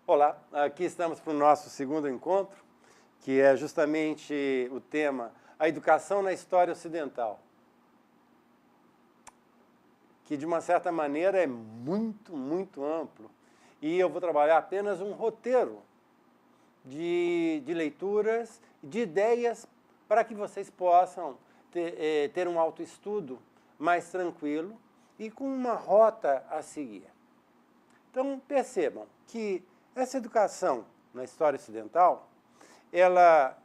Olá, aqui estamos para o nosso segundo encontro, que é justamente o tema A Educação na História Ocidental, que de uma certa maneira é muito amplo, e eu vou trabalhar apenas um roteiro de leituras, de ideias, para que vocês possam ter um autoestudo mais tranquilo e com uma rota a seguir. Então, percebam que essa educação na história ocidental, ela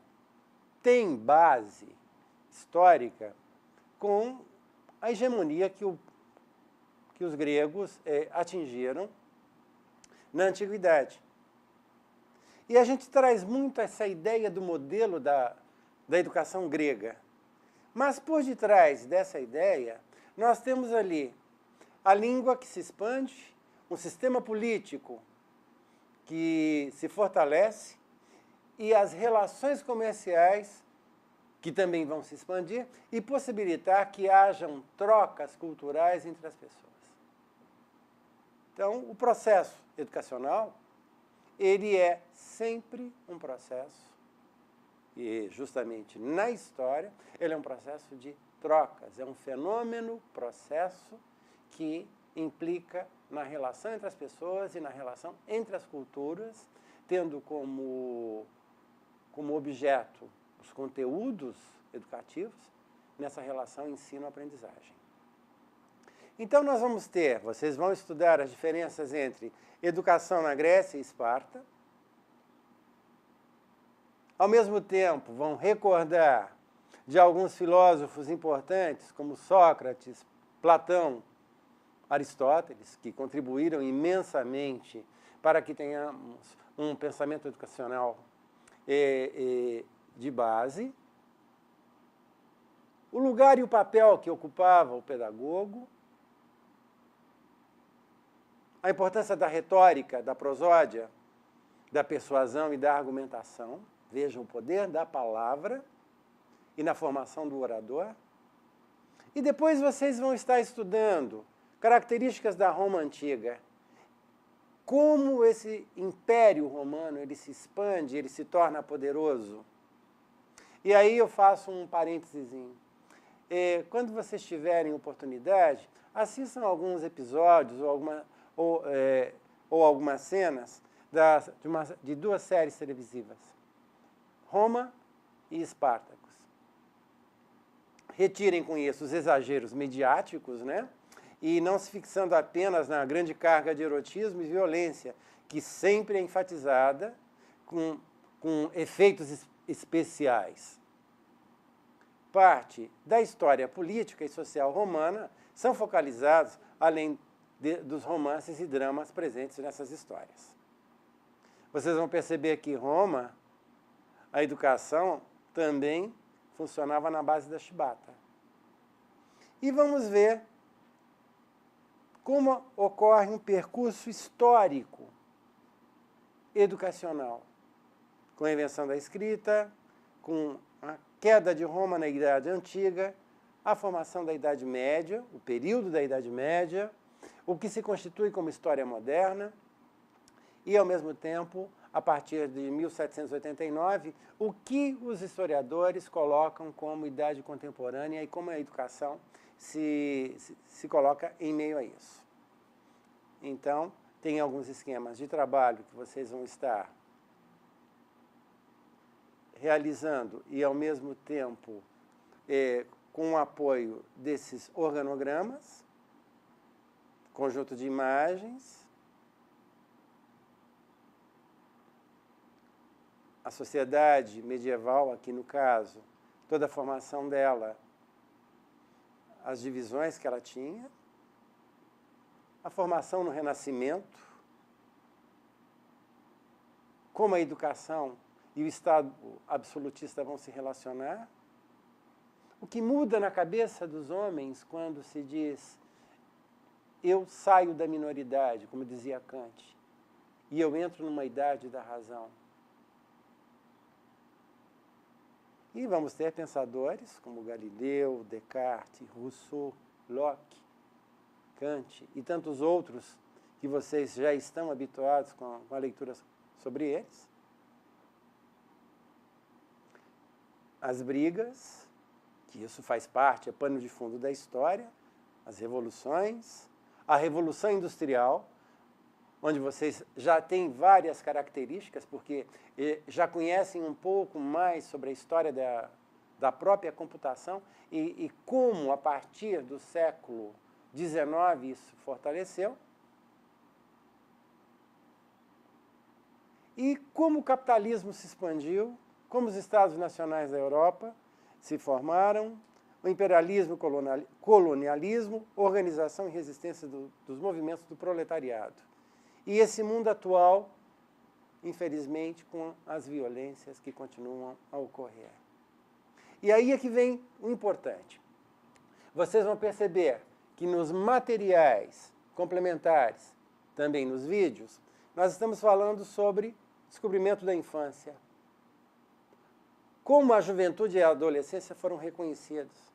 tem base histórica com a hegemonia que os gregos atingiram na antiguidade. E a gente traz muito essa ideia do modelo da educação grega. Mas por detrás dessa ideia, nós temos ali a língua que se expande, um sistema político que se fortalece e as relações comerciais que também vão se expandir e possibilitar que hajam trocas culturais entre as pessoas. Então, o processo educacional, ele é sempre um processo, e justamente na história, ele é um processo de trocas, é um fenômeno, processo que implica na relação entre as pessoas e na relação entre as culturas, tendo como objeto os conteúdos educativos nessa relação ensino-aprendizagem. Então, nós vamos ter, vocês vão estudar as diferenças entre educação na Grécia e Esparta. Ao mesmo tempo, vão recordar de alguns filósofos importantes, como Sócrates, Platão, Aristóteles, que contribuíram imensamente para que tenhamos um pensamento educacional de base. O lugar e o papel que ocupava o pedagogo, a importância da retórica, da prosódia, da persuasão e da argumentação. Vejam o poder da palavra e na formação do orador. E depois vocês vão estar estudando características da Roma antiga, como esse império romano ele se expande, ele se torna poderoso. E aí eu faço um parênteses. Quando vocês tiverem oportunidade, assistam alguns episódios ou algumas cenas de duas séries televisivas, Roma e Espartacus. Retirem com isso os exageros mediáticos, né? E não se fixando apenas na grande carga de erotismo e violência, que sempre é enfatizada com efeitos especiais. Parte da história política e social romana são focalizados, além dos romances e dramas presentes nessas histórias. Vocês vão perceber que Roma, a educação também funcionava na base da chibata. E vamos ver como ocorre um percurso histórico educacional, com a invenção da escrita, com a queda de Roma na Idade Antiga, a formação da Idade Média, o período da Idade Média, o que se constitui como história moderna, e, ao mesmo tempo, a partir de 1789, o que os historiadores colocam como idade contemporânea e como a educação se coloca em meio a isso. Então, tem alguns esquemas de trabalho que vocês vão estar realizando e, ao mesmo tempo, com o apoio desses organogramas, conjunto de imagens, a sociedade medieval, aqui no caso, toda a formação dela, as divisões que ela tinha, a formação no Renascimento, como a educação e o Estado absolutista vão se relacionar, o que muda na cabeça dos homens quando se diz eu saio da minoridade, como dizia Kant, e eu entro numa idade da razão. E vamos ter pensadores como Galileu, Descartes, Rousseau, Locke, Kant e tantos outros que vocês já estão habituados com a leitura sobre eles. As brigas, que isso faz parte, é pano de fundo da história, as revoluções, a Revolução Industrial, onde vocês já têm várias características, porque já conhecem um pouco mais sobre a história da própria computação e como, a partir do século XIX, isso fortaleceu. E como o capitalismo se expandiu, como os Estados nacionais da Europa se formaram, o imperialismo, colonialismo, organização e resistência dos movimentos do proletariado. E esse mundo atual, infelizmente, com as violências que continuam a ocorrer. E aí é que vem o importante. Vocês vão perceber que nos materiais complementares, também nos vídeos, nós estamos falando sobre descobrimento da infância. Como a juventude e a adolescência foram reconhecidos.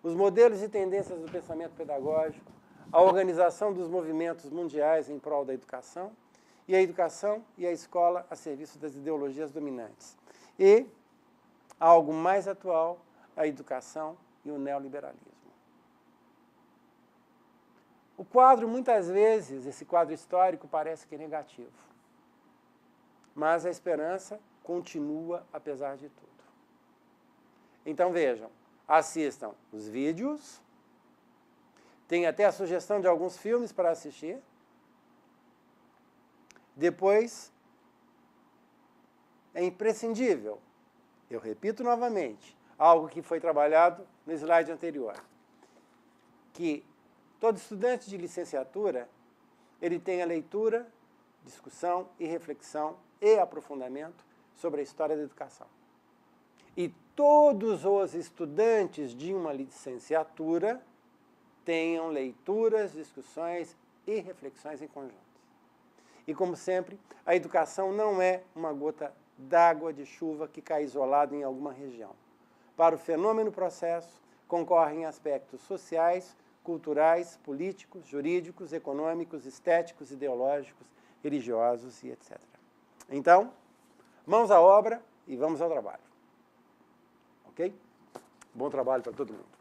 Os modelos e tendências do pensamento pedagógico, a organização dos movimentos mundiais em prol da educação, e a educação e a escola a serviço das ideologias dominantes. E, algo mais atual, a educação e o neoliberalismo. O quadro, muitas vezes, esse quadro histórico parece que é negativo. Mas a esperança continua apesar de tudo. Então, vejam, assistam os vídeos, tem até a sugestão de alguns filmes para assistir. Depois, é imprescindível, eu repito novamente, algo que foi trabalhado no slide anterior, que todo estudante de licenciatura, ele tem a leitura, discussão e reflexão e aprofundamento sobre a história da educação. E todos os estudantes de uma licenciatura tenham leituras, discussões e reflexões em conjunto. E, como sempre, a educação não é uma gota d'água de chuva que cai isolada em alguma região. Para o fenômeno processo, concorrem aspectos sociais, culturais, políticos, jurídicos, econômicos, estéticos, ideológicos, religiosos e etc. Então, mãos à obra e vamos ao trabalho. Ok? Bom trabalho para todo mundo.